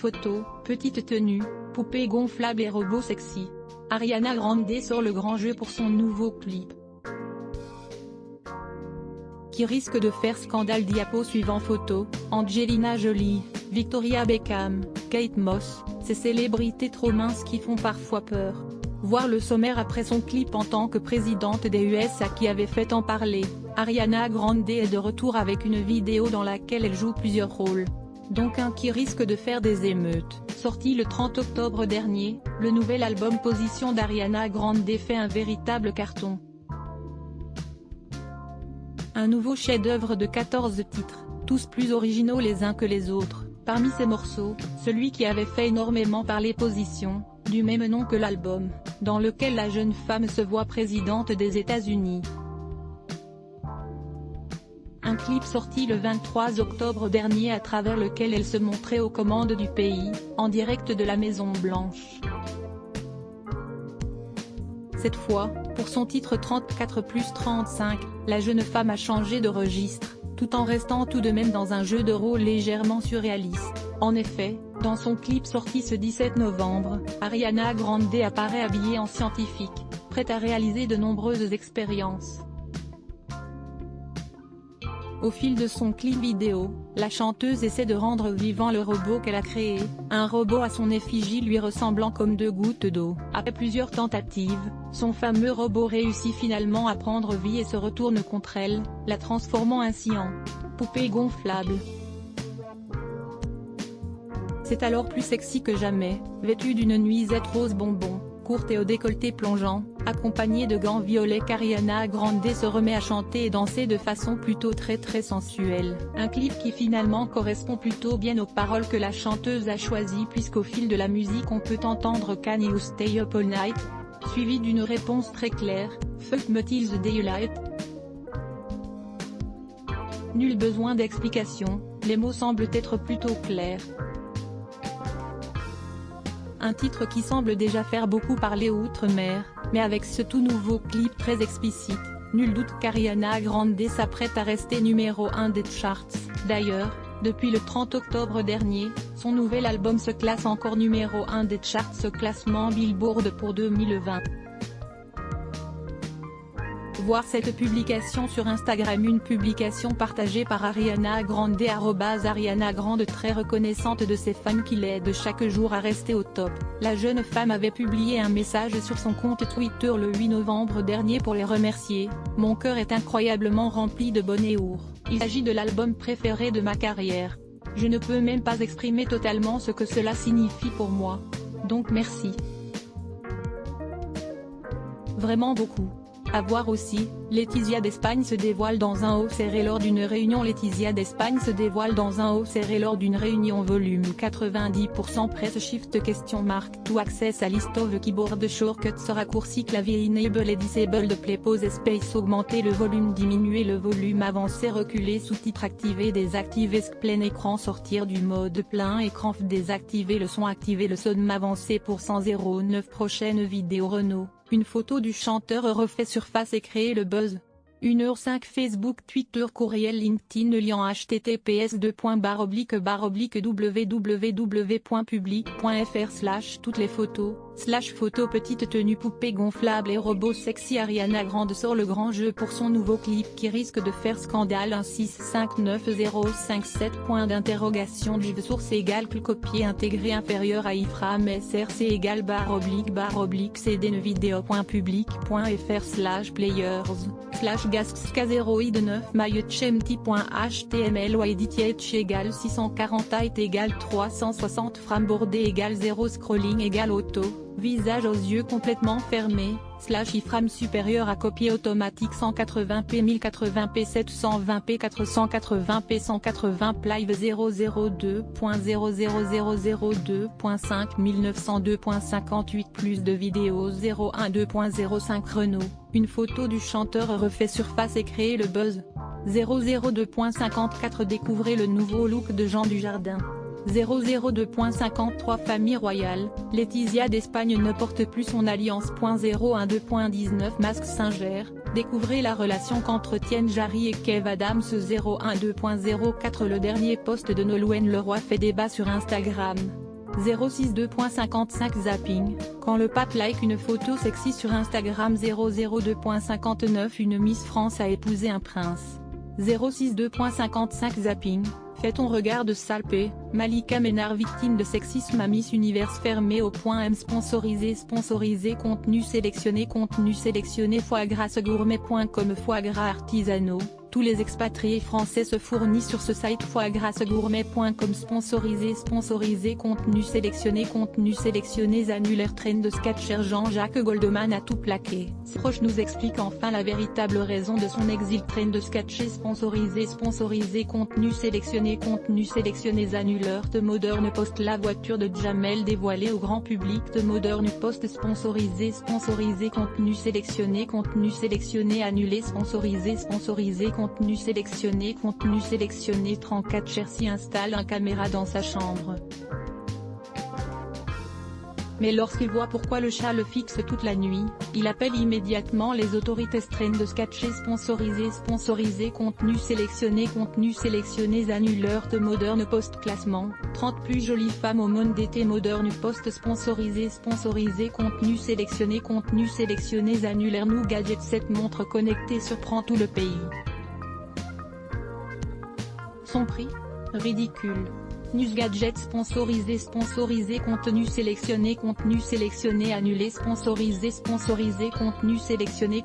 photos, petite tenue, poupée gonflable et robot sexy. Ariana Grande sort le grand jeu pour son nouveau clip, qui risque de faire scandale. Diapo suivant photo, Angelina Jolie, Victoria Beckham, Kate Moss, ces célébrités trop minces qui font parfois peur. Voir le sommaire après son clip en tant que présidente des USA qui avait fait en parler. Ariana Grande est de retour avec une vidéo dans laquelle elle joue plusieurs rôles, dont un qui risque de faire des émeutes. Sorti le 30 octobre dernier, le nouvel album Position d'Ariana Grande fait un véritable carton. Un nouveau chef-d'œuvre de 14 titres, tous plus originaux les uns que les autres. Parmi ces morceaux, celui qui avait fait énormément parler, Position, du même nom que l'album, dans lequel la jeune femme se voit présidente des États-Unis. Un clip sorti le 23 octobre dernier à travers lequel elle se montrait aux commandes du pays, en direct de la Maison Blanche. Cette fois, pour son titre 34+35, la jeune femme a changé de registre, tout en restant tout de même dans un jeu de rôle légèrement surréaliste. En effet, dans son clip sorti ce 17 novembre, Ariana Grande apparaît habillée en scientifique, prête à réaliser de nombreuses expériences. Au fil de son clip vidéo, la chanteuse essaie de rendre vivant le robot qu'elle a créé, un robot à son effigie lui ressemblant comme deux gouttes d'eau. Après plusieurs tentatives, son fameux robot réussit finalement à prendre vie et se retourne contre elle, la transformant ainsi en poupée gonflable. C'est alors plus sexy que jamais, vêtue d'une nuisette rose bonbon, courte et au décolleté plongeant, accompagnée de gants violets, qu'Ariana Grande se remet à chanter et danser de façon plutôt très sensuelle. Un clip qui finalement correspond plutôt bien aux paroles que la chanteuse a choisies, puisqu'au fil de la musique on peut entendre Can You Stay Up All Night, suivi d'une réponse très claire, Fuck me till the daylight. Nul besoin d'explication, les mots semblent être plutôt clairs. Un titre qui semble déjà faire beaucoup parler outre-mer, mais avec ce tout nouveau clip très explicite, nul doute qu'Ariana Grande s'apprête à rester numéro 1 des charts. D'ailleurs, depuis le 30 octobre dernier, son nouvel album se classe encore numéro 1 des charts au classement Billboard pour 2020. Voir cette publication sur Instagram, une publication partagée par Ariana Grande @Ariana Grande, très reconnaissante de ses fans qui l'aident chaque jour à rester au top. La jeune femme avait publié un message sur son compte Twitter le 8 novembre dernier pour les remercier. Mon cœur est incroyablement rempli de bonheur. Il s'agit de l'album préféré de ma carrière. Je ne peux même pas exprimer totalement ce que cela signifie pour moi. Donc merci. Vraiment beaucoup. À voir aussi, Laetitia d'Espagne se dévoile dans un haut serré lors d'une réunion. Laetitia d'Espagne se dévoile dans un haut serré lors d'une réunion. Volume 90% Press Shift ? To access a list of keyboard shortcuts, raccourci clavier enable et disabled, play pause space, augmenter le volume, diminuer le volume, avancer, reculer, sous-titres activer, désactiver, plein écran, sortir du mode plein écran, désactiver le son, activer le son, avancer pour 109. Prochaine vidéo Renault. Une photo du chanteur refait surface et créer le buzz. 1h05 Facebook, Twitter, courriel, LinkedIn, lien https://www.public.fr/ toutes les photos, /photo petite tenue poupée gonflable et robot sexy. Ariana Grande sort le grand jeu pour son nouveau clip qui risque de faire scandale. 1659057 point d'interrogation. Div source égale copier intégré inférieur à iframe src égale // cdnvideo.public.fr/players/gask0id 9 mychemti.html edit égale 640 height égale 360 frame bordé égale 0 scrolling égale auto, visage aux yeux complètement fermés, /iframe supérieur à copier automatique 180p 1080p 720p 480p 180 live 002.00002.5 1902.58 plus de vidéos 012.05 Renault. Une photo du chanteur refait surface et créer le buzz. 002.54 Découvrez le nouveau look de Jean Dujardin. 002.53 Famille royale, Laetitia d'Espagne ne porte plus son alliance. 012.19 Masque Singer, découvrez la relation qu'entretiennent Jarry et Kev Adams. 012.04 Le dernier post de Nolwenn Leroy fait débat sur Instagram. 06 2.55 Zapping, quand le pape like une photo sexy sur Instagram. 002.59 Une Miss France a épousé un prince. 06 2.55 Zapping, fais ton regard de salpé, Malika Ménard victime de sexisme à Miss Univers fermé au point M. Sponsorisé contenu sélectionné foie gras gourmet.com Foie gras artisanaux. Tous les expatriés français se fournissent sur ce site foiegrasgourmet.com. Sponsorisé contenu sélectionné annulaire trend de Sketcher. Jean-Jacques Goldman a tout plaqué. Proche nous explique enfin la véritable raison de son exil. Trend de Sketcher sponsorisé contenu sélectionné annulaire. The Modern Post. La voiture de Jamel dévoilée au grand public. The Modern Post. Sponsorisé contenu sélectionné annulé. Sponsorisé contenu sélectionné 34 Chersi installe un caméra dans sa chambre. Mais lorsqu'il voit pourquoi le chat le fixe toute la nuit, il appelle immédiatement les autorités. Trend de Sketcher sponsorisé contenu sélectionné annuleur. The Modern Post. Classement, 30 plus jolies femmes au monde d'été. Modern Post. Sponsorisé contenu sélectionné annulaire. Nous Gadget. Cette montre connectée surprend tout le pays. Son prix ? Ridicule. News Gadget sponsorisé contenu sélectionné annulé. Sponsorisé contenu sélectionné